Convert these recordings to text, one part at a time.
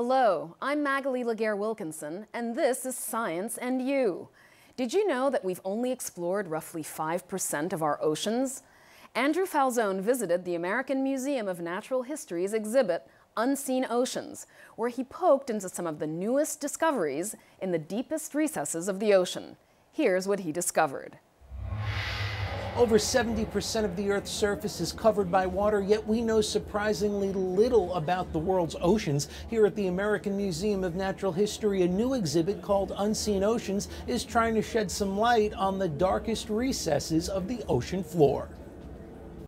Hello, I'm Magalie Laguerre-Wilkinson, and this is Science and You. Did you know that we've only explored roughly 5% of our oceans? Andrew Falzone visited the American Museum of Natural History's exhibit, Unseen Oceans, where he poked into some of the newest discoveries in the deepest recesses of the ocean. Here's what he discovered. Over 70% of the Earth's surface is covered by water, yet we know surprisingly little about the world's oceans. Here at the American Museum of Natural History, a new exhibit called Unseen Oceans is trying to shed some light on the darkest recesses of the ocean floor.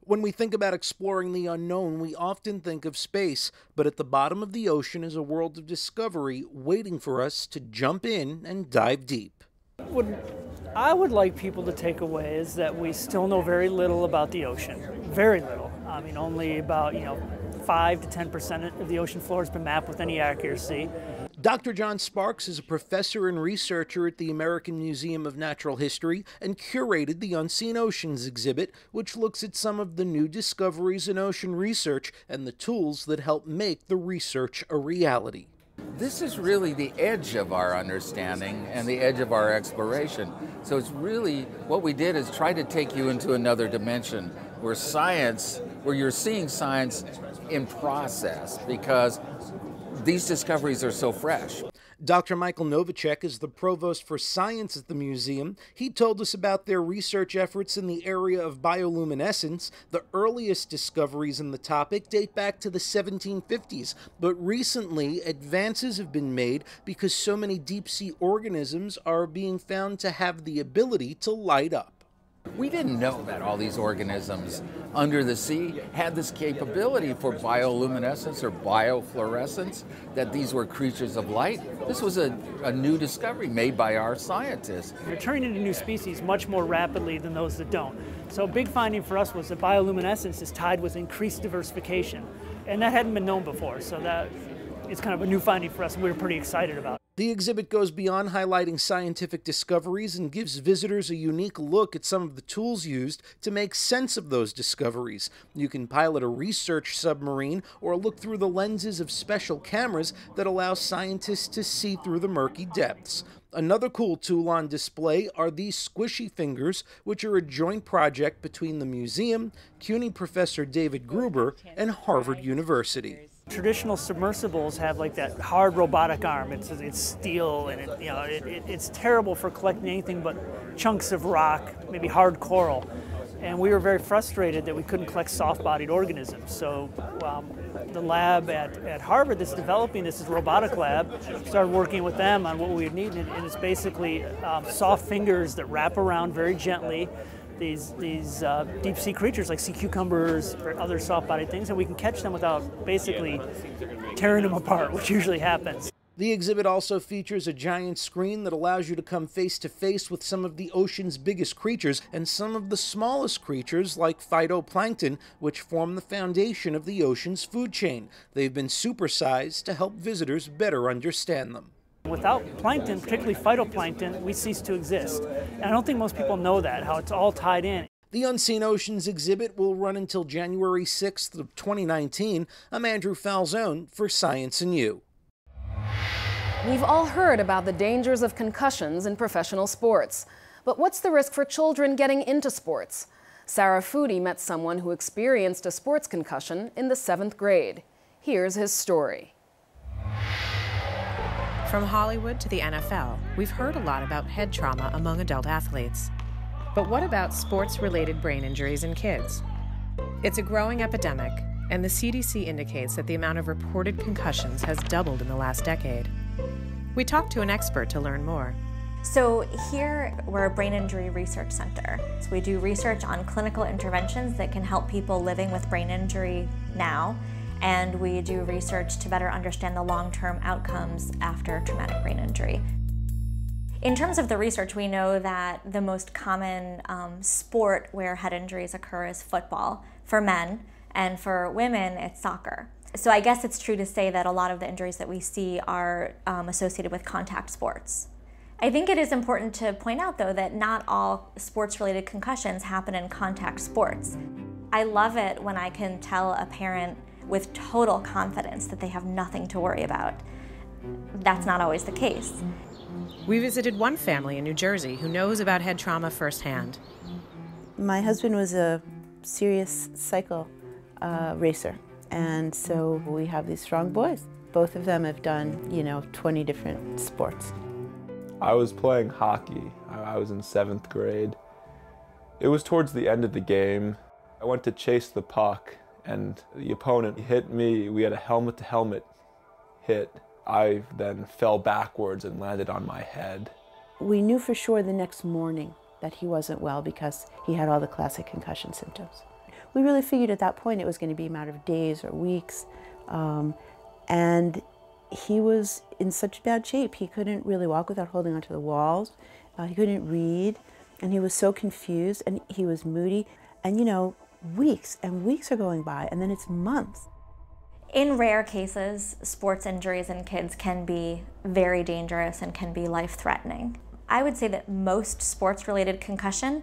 When we think about exploring the unknown, we often think of space, but at the bottom of the ocean is a world of discovery waiting for us to jump in and dive deep. What I would like people to take away is that we still know very little about the ocean. Very little. I mean, only about 5 to 10% of the ocean floor has been mapped with any accuracy. Dr. John Sparks is a professor and researcher at the American Museum of Natural History and curated the Unseen Oceans exhibit, which looks at some of the new discoveries in ocean research and the tools that help make the research a reality. This is really the edge of our understanding and the edge of our exploration. So it's really, what we did is try to take you into another dimension where you're seeing science in process, because these discoveries are so fresh. Dr. Michael Novacek is the provost for science at the museum. He told us about their research efforts in the area of bioluminescence. The earliest discoveries in the topic date back to the 1750s, but recently advances have been made because so many deep-sea organisms are being found to have the ability to light up. We didn't know that all these organisms under the sea had this capability for bioluminescence or biofluorescence, that these were creatures of light. This was a new discovery made by our scientists. They're turning into new species much more rapidly than those that don't. So a big finding for us was that bioluminescence is tied with increased diversification, and that hadn't been known before, so that is kind of a new finding for us, and we were pretty excited about it. The exhibit goes beyond highlighting scientific discoveries and gives visitors a unique look at some of the tools used to make sense of those discoveries. You can pilot a research submarine or look through the lenses of special cameras that allow scientists to see through the murky depths. Another cool tool on display are these squishy fingers, which are a joint project between the museum, CUNY professor David Gruber, and Harvard University. Traditional submersibles have like that hard robotic arm. It's steel, and it's terrible for collecting anything but chunks of rock, maybe hard coral. And we were very frustrated that we couldn't collect soft-bodied organisms. So the lab at Harvard that's developing this is a robotic lab. Started working with them on what we would need, and it's basically soft fingers that wrap around very gently these deep-sea creatures like sea cucumbers or other soft-bodied things, and we can catch them without basically tearing them apart, which usually happens. The exhibit also features a giant screen that allows you to come face-to-face with some of the ocean's biggest creatures and some of the smallest creatures like phytoplankton, which form the foundation of the ocean's food chain. They've been supersized to help visitors better understand them. Without plankton, particularly phytoplankton, we cease to exist. And I don't think most people know that, how it's all tied in. The Unseen Oceans exhibit will run until January 6th of 2019. I'm Andrew Falzone for Science and You. We've all heard about the dangers of concussions in professional sports. But what's the risk for children getting into sports? Sarah Foodie met someone who experienced a sports concussion in the 7th grade. Here's his story. From Hollywood to the NFL, we've heard a lot about head trauma among adult athletes. But what about sports-related brain injuries in kids? It's a growing epidemic, and the CDC indicates that the amount of reported concussions has doubled in the last decade. We talked to an expert to learn more. So here, we're a brain injury research center. So we do research on clinical interventions that can help people living with brain injury now, and we do research to better understand the long-term outcomes after traumatic brain injury. In terms of the research, we know that the most common sport where head injuries occur is football for men, and for women, it's soccer. So I guess it's true to say that a lot of the injuries that we see are associated with contact sports. I think it is important to point out, though, that not all sports-related concussions happen in contact sports. I love it when I can tell a parent with total confidence that they have nothing to worry about. that's not always the case. We visited one family in New Jersey who knows about head trauma firsthand. My husband was a serious cycle racer, and so we have these strong boys. Both of them have done, 20 different sports. I was playing hockey. I was in 7th grade. It was towards the end of the game. I went to chase the puck, and the opponent hit me. We had a helmet-to-helmet hit. I then fell backwards and landed on my head. We knew for sure the next morning that he wasn't well because he had all the classic concussion symptoms. We really figured at that point it was going to be a matter of days or weeks. And he was in such bad shape. He couldn't really walk without holding onto the walls. He couldn't read, and he was so confused, and he was moody. And weeks and weeks are going by, and then it's months. In rare cases, sports injuries in kids can be very dangerous and can be life-threatening. I would say that most sports-related concussion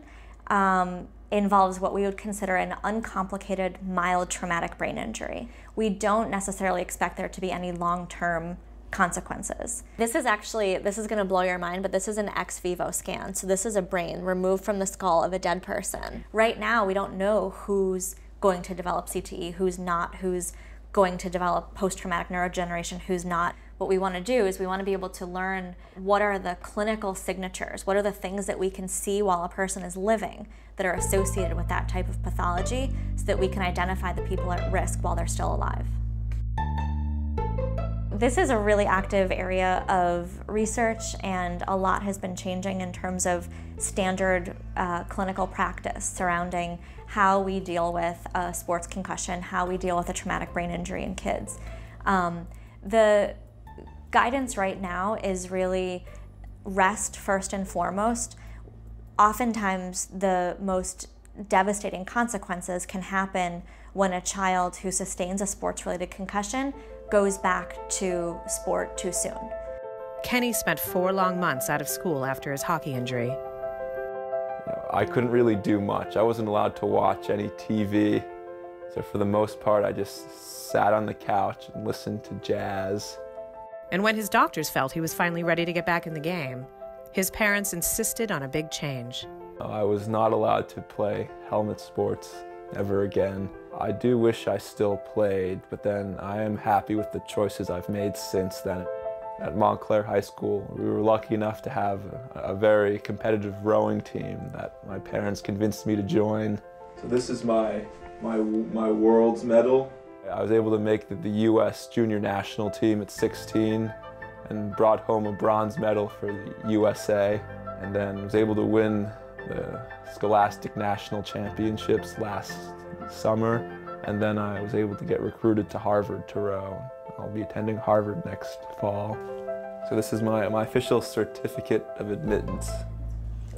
involves what we would consider an uncomplicated, mild traumatic brain injury. We don't necessarily expect there to be any long-term consequences. This is going to blow your mind, but this is an ex vivo scan. So this is a brain removed from the skull of a dead person. Right now, we don't know who's going to develop CTE, who's not, who's going to develop post-traumatic neurodegeneration, who's not. What we want to do is we want to be able to learn what are the clinical signatures, what are the things that we can see while a person is living that are associated with that type of pathology, so that we can identify the people at risk while they're still alive. This is a really active area of research, and a lot has been changing in terms of standard clinical practice surrounding how we deal with a sports concussion, how we deal with a traumatic brain injury in kids. The guidance right now is really rest first and foremost. Oftentimes, the most devastating consequences can happen when a child who sustains a sports-related concussion goes back to sport too soon. Kenny spent 4 long months out of school after his hockey injury. I couldn't really do much. I wasn't allowed to watch any TV. So for the most part, I just sat on the couch and listened to jazz. And when his doctors felt he was finally ready to get back in the game, his parents insisted on a big change. I was not allowed to play helmet sports ever again. I do wish I still played, but then I am happy with the choices I've made since then. At Montclair High School, we were lucky enough to have a very competitive rowing team that my parents convinced me to join. So this is my world's medal. I was able to make the U.S. junior national team at 16 and brought home a bronze medal for the USA, and then was able to win the Scholastic National Championships last summer, and then I was able to get recruited to Harvard to row. I'll be attending Harvard next fall. So this is my official certificate of admittance.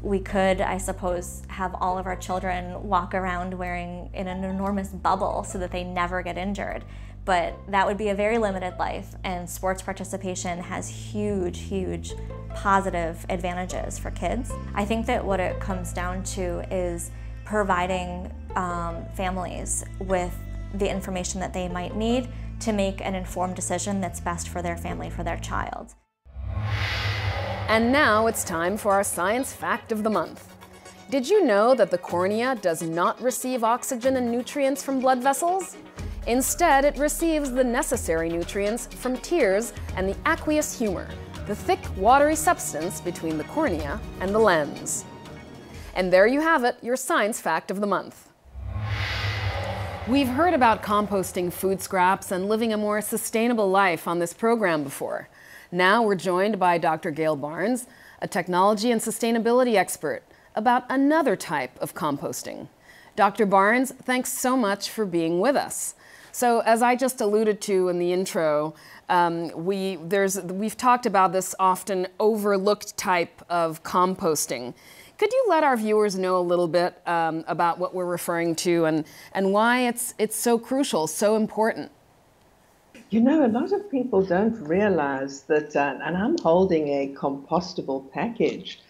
We could, I suppose, have all of our children walk around wearing in an enormous bubble so that they never get injured. But that would be a very limited life, and sports participation has huge, huge positive advantages for kids. I think that what it comes down to is providing families with the information that they might need to make an informed decision that's best for their family, for their child. And now it's time for our science fact of the month. Did you know that the cornea does not receive oxygen and nutrients from blood vessels? Instead, it receives the necessary nutrients from tears and the aqueous humor, the thick, watery substance between the cornea and the lens. And there you have it, your science fact of the month. We've heard about composting food scraps and living a more sustainable life on this program before. Now we're joined by Dr. Gail Barnes, a technology and sustainability expert, about another type of composting. Dr. Barnes, thanks so much for being with us. So as I just alluded to in the intro, we've talked about this often overlooked type of composting. Could you let our viewers know a little bit about what we're referring to and why it's so crucial, so important? You know, a lot of people don't realize that, and I'm holding a compostable package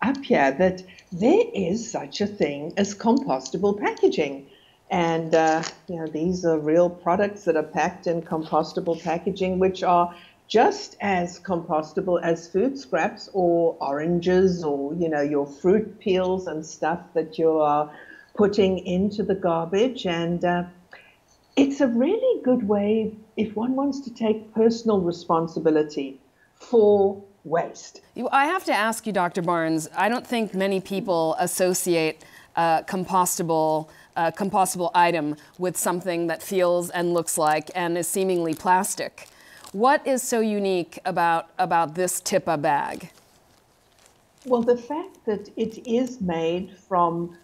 up here, that there is such a thing as compostable packaging. And, you know, these are real products that are packed in compostable packaging, which are just as compostable as food scraps or oranges or, your fruit peels and stuff that you are putting into the garbage. And it's a really good way if one wants to take personal responsibility for waste. I have to ask you, Dr. Barnes, I don't think many people associate compostable item with something that feels and looks like and is seemingly plastic. What is so unique about this Tippa bag? Well, the fact that it is made from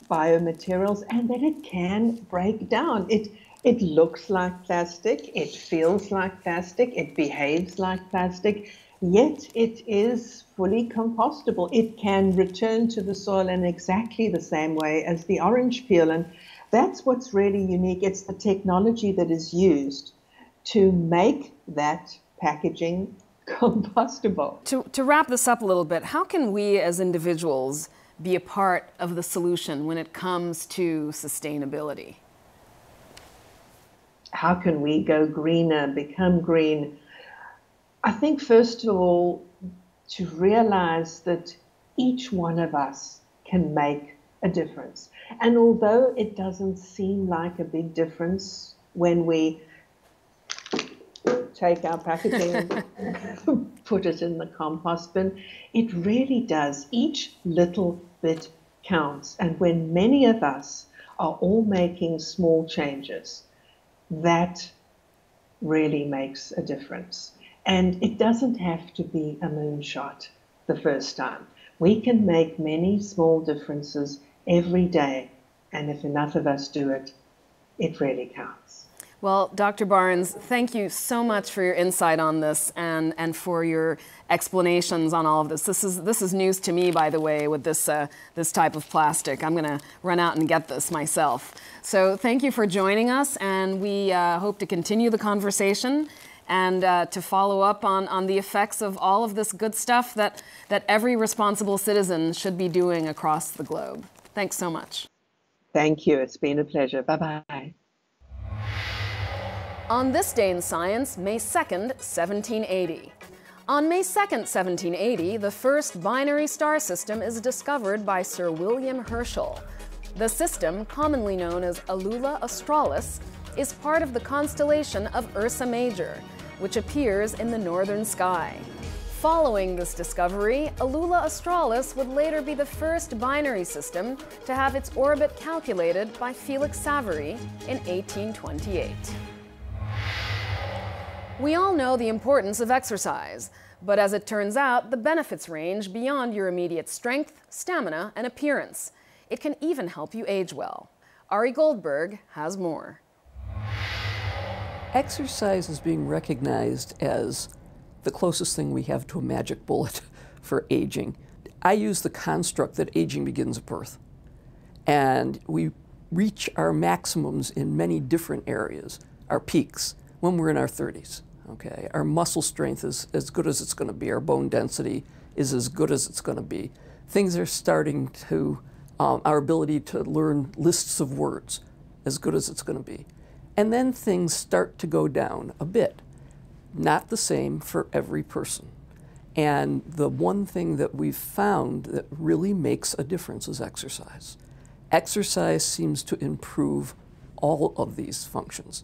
biomaterials and that it can break down. It looks like plastic, it feels like plastic, it behaves like plastic, yet it is fully compostable. It can return to the soil in exactly the same way as the orange peel. And that's what's really unique. It's the technology that is used to make that packaging compostable. To wrap this up a little bit, how can we as individuals be a part of the solution when it comes to sustainability? How can we go greener, become green? I think, first of all, to realize that each one of us can make a difference. And although it doesn't seem like a big difference when we take our packaging and put it in the compost bin, it really does. Each little bit counts. And when many of us are all making small changes, that really makes a difference. And it doesn't have to be a moonshot the first time. We can make many small differences every day. And if enough of us do it, it really counts. Well, Dr. Barnes, thank you so much for your insight on this and for your explanations on all of this. This is news to me, by the way, with this type of plastic. I'm going to run out and get this myself. So thank you for joining us, and we hope to continue the conversation and to follow up on the effects of all of this good stuff that every responsible citizen should be doing across the globe. Thanks so much. Thank you. It's been a pleasure. Bye-bye. On this day in science, May 2nd, 1780. On May 2nd, 1780, the first binary star system is discovered by Sir William Herschel. The system, commonly known as Alula Astrology, is part of the constellation of Ursa Major, which appears in the northern sky. Following this discovery, Alula Astrolabe would later be the first binary system to have its orbit calculated by Felix Savary in 1828. We all know the importance of exercise, but as it turns out, the benefits range beyond your immediate strength, stamina, and appearance. It can even help you age well. Ari Goldberg has more. Exercise is being recognized as the closest thing we have to a magic bullet for aging. I use the construct that aging begins at birth, and we reach our maximums in many different areas, our peaks, when we're in our 30s. Okay, our muscle strength is as good as it's going to be. Our bone density is as good as it's going to be. Things are starting to, our ability to learn lists of words, as good as it's going to be. And then things start to go down a bit. Not the same for every person. And the one thing that we've found that really makes a difference is exercise. Exercise seems to improve all of these functions.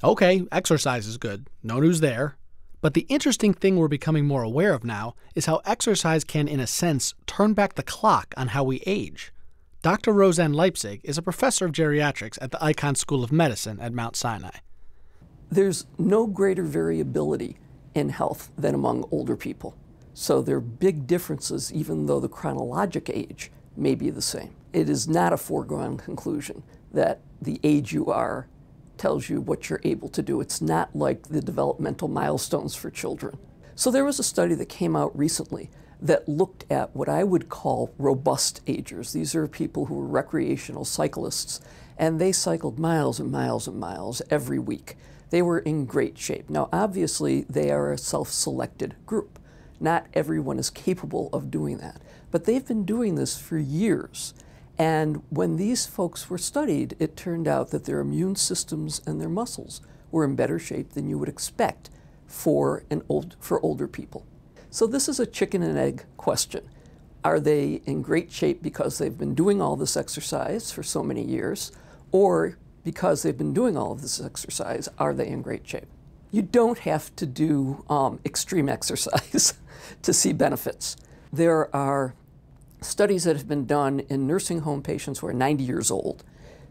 Okay, exercise is good. No news there. But the interesting thing we're becoming more aware of now is how exercise can, in a sense, turn back the clock on how we age. Dr. Roseanne Leipzig is a professor of geriatrics at the Icahn School of Medicine at Mount Sinai. There's no greater variability in health than among older people. So there are big differences, even though the chronologic age may be the same. It is not a foregone conclusion that the age you are tells you what you're able to do. It's not like the developmental milestones for children. So there was a study that came out recently that looked at what I would call robust agers. These are people who are recreational cyclists, and they cycled miles and miles and miles every week. They were in great shape. Now, obviously, they are a self-selected group. Not everyone is capable of doing that, but they've been doing this for years. And when these folks were studied, it turned out that their immune systems and their muscles were in better shape than you would expect for older people. So this is a chicken and egg question. Are they in great shape because they've been doing all this exercise for so many years, or because they've been doing all of this exercise, are they in great shape? You don't have to do extreme exercise to see benefits. There are studies that have been done in nursing home patients who are 90 years old,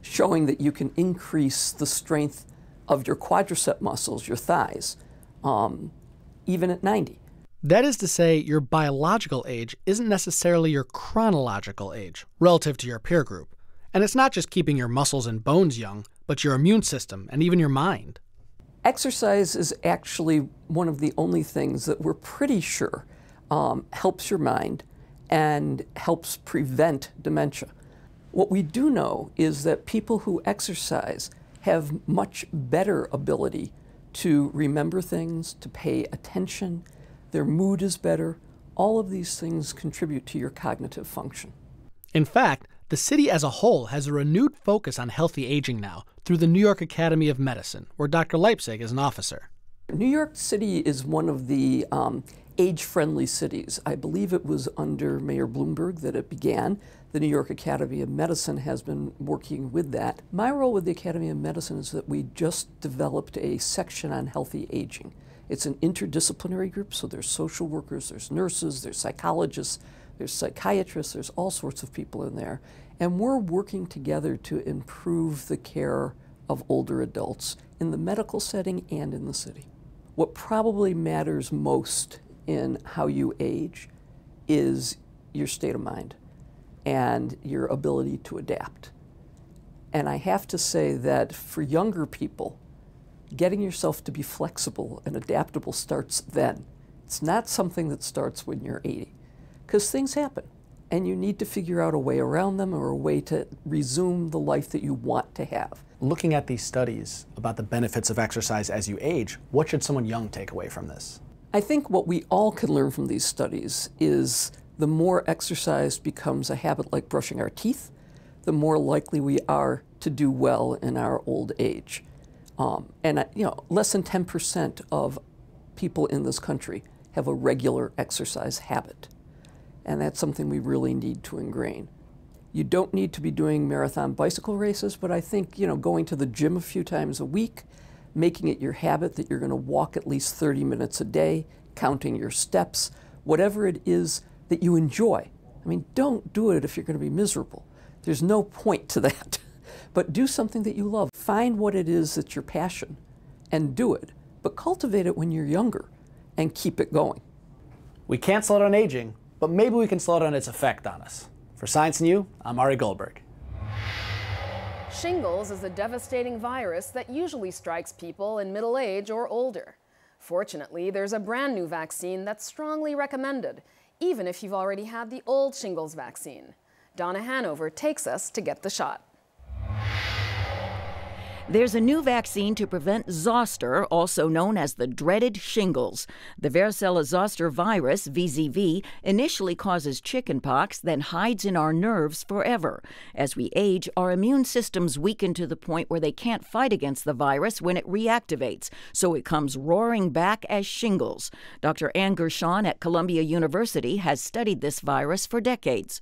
showing that you can increase the strength of your quadricep muscles, your thighs, even at 90. That is to say, your biological age isn't necessarily your chronological age relative to your peer group. And it's not just keeping your muscles and bones young, but your immune system and even your mind. Exercise is actually one of the only things that we're pretty sure helps your mind and helps prevent dementia. What we do know is that people who exercise have much better ability to remember things, to pay attention, their mood is better. All of these things contribute to your cognitive function. In fact, the city as a whole has a renewed focus on healthy aging now through the New York Academy of Medicine, where Dr. Leipzig is an officer. New York City is one of the age-friendly cities. I believe it was under Mayor Bloomberg that it began. The New York Academy of Medicine has been working with that. My role with the Academy of Medicine is that we just developed a section on healthy aging. It's an interdisciplinary group, so there's social workers, there's nurses, there's psychologists, there's psychiatrists, there's all sorts of people in there. And we're working together to improve the care of older adults in the medical setting and in the city. What probably matters most in how you age is your state of mind and your ability to adapt. And I have to say that for younger people, getting yourself to be flexible and adaptable starts then. It's not something that starts when you're 80, because things happen and you need to figure out a way around them or a way to resume the life that you want to have. Looking at these studies about the benefits of exercise as you age, what should someone young take away from this? I think what we all can learn from these studies is the more exercise becomes a habit like brushing our teeth, the more likely we are to do well in our old age. Less than 10% of people in this country have a regular exercise habit. And that's something we really need to ingrain. You don't need to be doing marathon bicycle races, but I think, going to the gym a few times a week, making it your habit that you're going to walk at least 30 minutes a day, counting your steps, whatever it is that you enjoy. I mean, don't do it if you're going to be miserable. There's no point to that. But do something that you love. Find what it is that's your passion and do it. But cultivate it when you're younger and keep it going. We can't slow down aging, but maybe we can slow down its effect on us. For Science and You, I'm Ari Goldberg. Shingles is a devastating virus that usually strikes people in middle age or older. Fortunately, there's a brand new vaccine that's strongly recommended, even if you've already had the old shingles vaccine. Donna Hanover takes us to get the shot. There's a new vaccine to prevent zoster, also known as the dreaded shingles. The varicella-zoster virus, VZV, initially causes chickenpox, then hides in our nerves forever. As we age, our immune systems weaken to the point where they can't fight against the virus when it reactivates, so it comes roaring back as shingles. Dr. Ann Gershon at Columbia University has studied this virus for decades.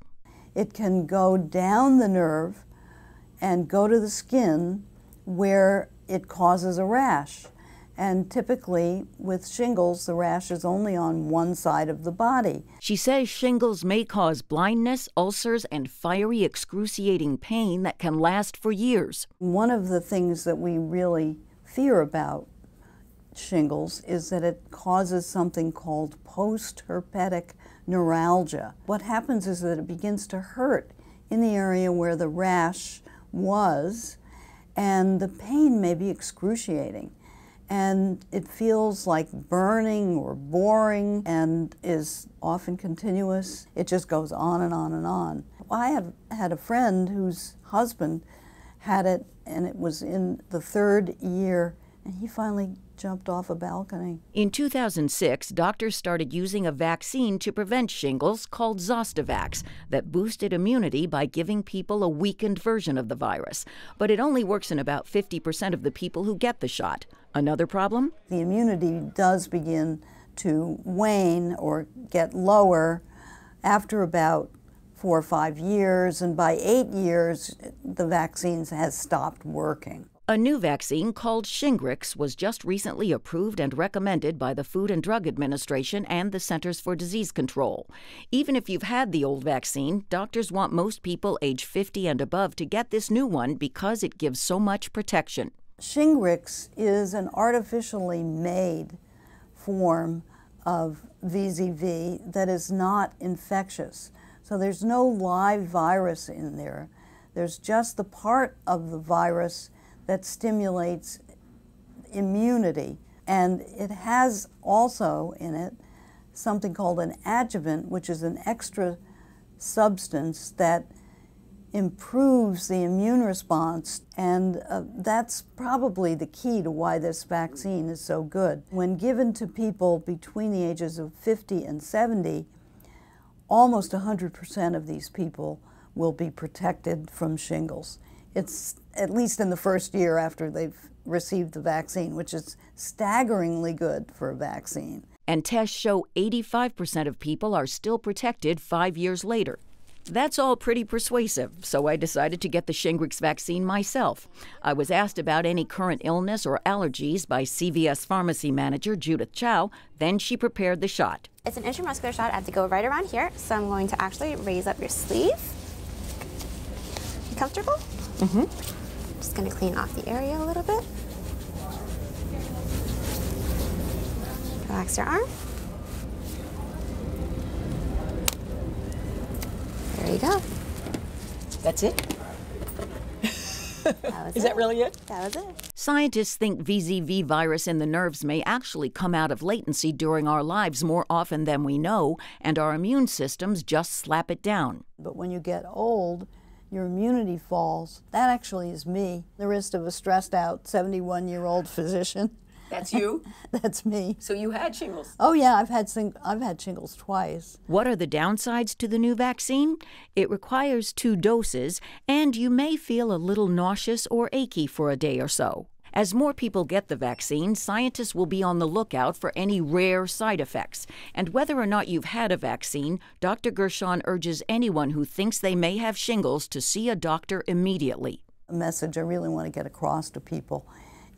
It can go down the nerve and go to the skin, where it causes a rash. And typically, with shingles, the rash is only on one side of the body. She says shingles may cause blindness, ulcers, and fiery, excruciating pain that can last for years. One of the things that we really fear about shingles is that it causes something called post-herpetic neuralgia. What happens is that it begins to hurt in the area where the rash was, and the pain may be excruciating. And it feels like burning or boring and is often continuous. It just goes on and on and on. I have had a friend whose husband had it, and it was in the 3rd year And he finally jumped off a balcony. In 2006, doctors started using a vaccine to prevent shingles called Zostavax that boosted immunity by giving people a weakened version of the virus. But it only works in about 50% of the people who get the shot. Another problem? The immunity does begin to wane or get lower after about 4 or 5 years, and by 8 years, the vaccine has stopped working. A new vaccine called Shingrix was just recently approved and recommended by the Food and Drug Administration and the Centers for Disease Control. Even if you've had the old vaccine, doctors want most people age 50 and above to get this new one because it gives so much protection. Shingrix is an artificially made form of VZV that is not infectious. So there's no live virus in there. There's just the part of the virus that stimulates immunity. And it has also in it something called an adjuvant, which is an extra substance that improves the immune response. And that's probably the key to why this vaccine is so good. When given to people between the ages of 50 and 70, almost 100% of these people will be protected from shingles. It's at least in the first year after they've received the vaccine, which is staggeringly good for a vaccine. And tests show 85% of people are still protected 5 years later. That's all pretty persuasive, so I decided to get the Shingrix vaccine myself. I was asked about any current illness or allergies by CVS pharmacy manager Judith Chow, then she prepared the shot. It's an intramuscular shot. I have to go right around here, so I'm going to actually raise up your sleeve. You comfortable? Mm-hmm. Just going to clean off the area a little bit. Relax your arm. There you go. That's it? Is that really it? That was it. Scientists think VZV virus in the nerves may actually come out of latency during our lives more often than we know, and our immune systems just slap it down. But when you get old, your immunity falls. That actually is me, the wrist of a stressed out 71-year-old physician. That's you? That's me. So you had shingles? Oh yeah, I've had shingles twice. What are the downsides to the new vaccine? It requires 2 doses, and you may feel a little nauseous or achy for a day or so. As more people get the vaccine, scientists will be on the lookout for any rare side effects. And whether or not you've had a vaccine, Dr. Gershon urges anyone who thinks they may have shingles to see a doctor immediately. A message I really want to get across to people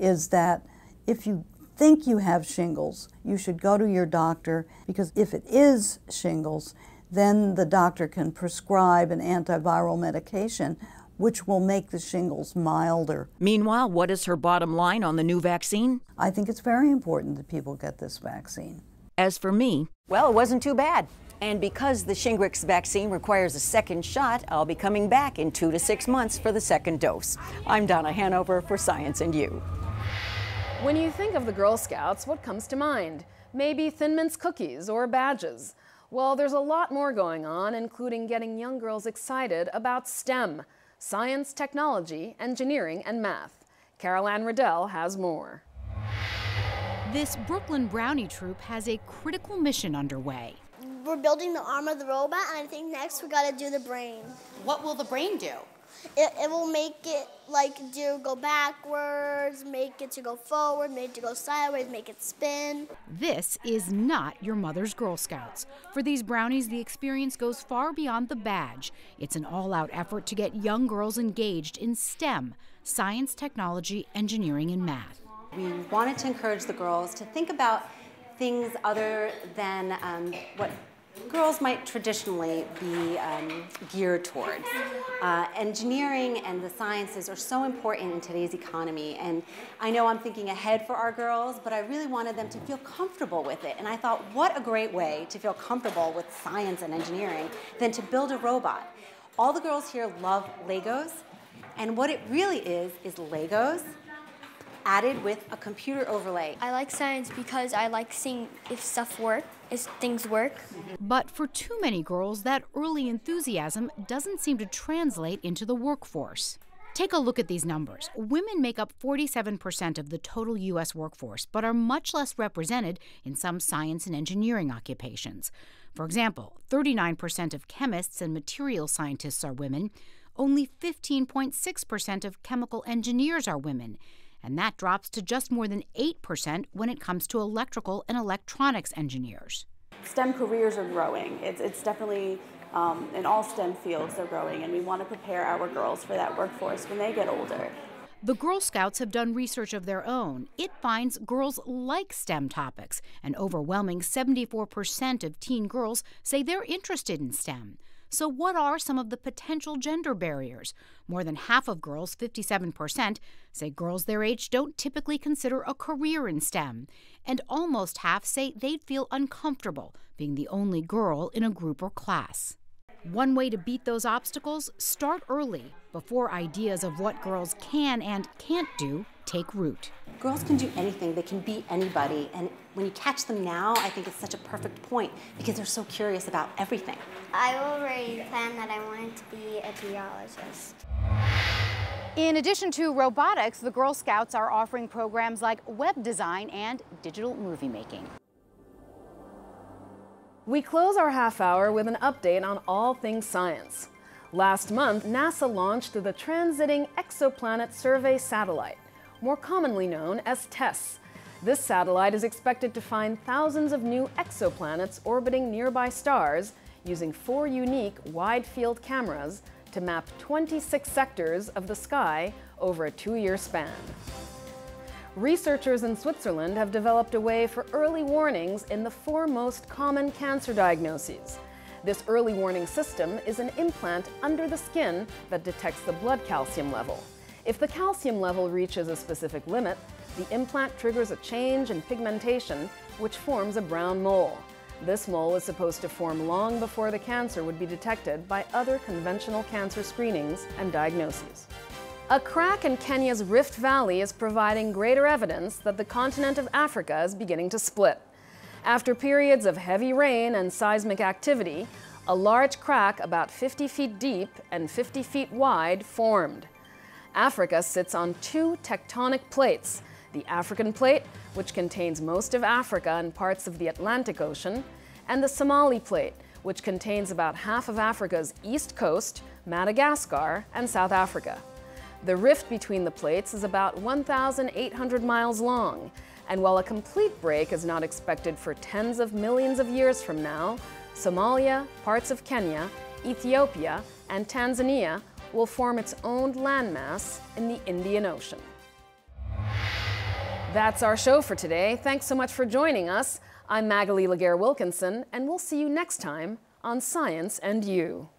is that if you think you have shingles, you should go to your doctor, because if it is shingles, then the doctor can prescribe an antiviral medication which will make the shingles milder. Meanwhile, what is her bottom line on the new vaccine? I think it's very important that people get this vaccine. As for me, well, it wasn't too bad. And because the Shingrix vaccine requires a second shot, I'll be coming back in 2 to 6 months for the second dose. I'm Donna Hanover for Science and You. When you think of the Girl Scouts, what comes to mind? Maybe Thin Mints cookies or badges. Well, there's a lot more going on, including getting young girls excited about STEM: science, technology, engineering, and math. Carol Ann Riddell has more. This Brooklyn Brownie troupe has a critical mission underway. We're building the arm of the robot, and I think next we gotta do the brain. What will the brain do? It will make it go backwards, make it to go forward, make it to go sideways, make it spin. This is not your mother's Girl Scouts. For these brownies, the experience goes far beyond the badge. It's an all-out effort to get young girls engaged in STEM: science, technology, engineering, and math. We wanted to encourage the girls to think about things other than what girls might traditionally be geared towards. Engineering and the sciences are so important in today's economy, and I know I'm thinking ahead for our girls, but I really wanted them to feel comfortable with it. And I thought, what a great way to feel comfortable with science and engineering than to build a robot. All the girls here love Legos, and what it really is Legos added with a computer overlay. I like science because I like seeing if things work. But for too many girls, that early enthusiasm doesn't seem to translate into the workforce. Take a look at these numbers. Women make up 47% of the total U.S. workforce, but are much less represented in some science and engineering occupations. For example, 39% of chemists and material scientists are women. Only 15.6% of chemical engineers are women. And that drops to just more than 8% when it comes to electrical and electronics engineers. STEM careers are growing. It's definitely in all STEM fields they're growing, and we want to prepare our girls for that workforce when they get older. The Girl Scouts have done research of their own. It finds girls like STEM topics. An overwhelming 74% of teen girls say they're interested in STEM. So what are some of the potential gender barriers? More than half of girls, 57%, say girls their age don't typically consider a career in STEM. And almost half say they'd feel uncomfortable being the only girl in a group or class. One way to beat those obstacles? Start early, before ideas of what girls can and can't do take root. Girls can do anything, they can be anybody, and when you catch them now, I think it's such a perfect point because they're so curious about everything. I already planned that I wanted to be a geologist. In addition to robotics, the Girl Scouts are offering programs like web design and digital movie making. We close our half hour with an update on all things science. Last month, NASA launched the Transiting Exoplanet Survey Satellite, more commonly known as TESS. This satellite is expected to find thousands of new exoplanets orbiting nearby stars using 4 unique wide-field cameras to map 26 sectors of the sky over a 2-year span. Researchers in Switzerland have developed a way for early warnings in the 4 most common cancer diagnoses. This early warning system is an implant under the skin that detects the blood calcium level. If the calcium level reaches a specific limit, the implant triggers a change in pigmentation, which forms a brown mole. This mole is supposed to form long before the cancer would be detected by other conventional cancer screenings and diagnoses. A crack in Kenya's Rift Valley is providing greater evidence that the continent of Africa is beginning to split. After periods of heavy rain and seismic activity, a large crack about 50 feet deep and 50 feet wide formed. Africa sits on 2 tectonic plates, the African plate, which contains most of Africa and parts of the Atlantic Ocean, and the Somali plate, which contains about half of Africa's east coast, Madagascar, and South Africa. The rift between the plates is about 1,800 miles long, and while a complete break is not expected for tens of millions of years from now, Somalia, parts of Kenya, Ethiopia, and Tanzania will form its own landmass in the Indian Ocean. That's our show for today. Thanks so much for joining us. I'm Magalie Laguerre-Wilkinson, and we'll see you next time on Science and You.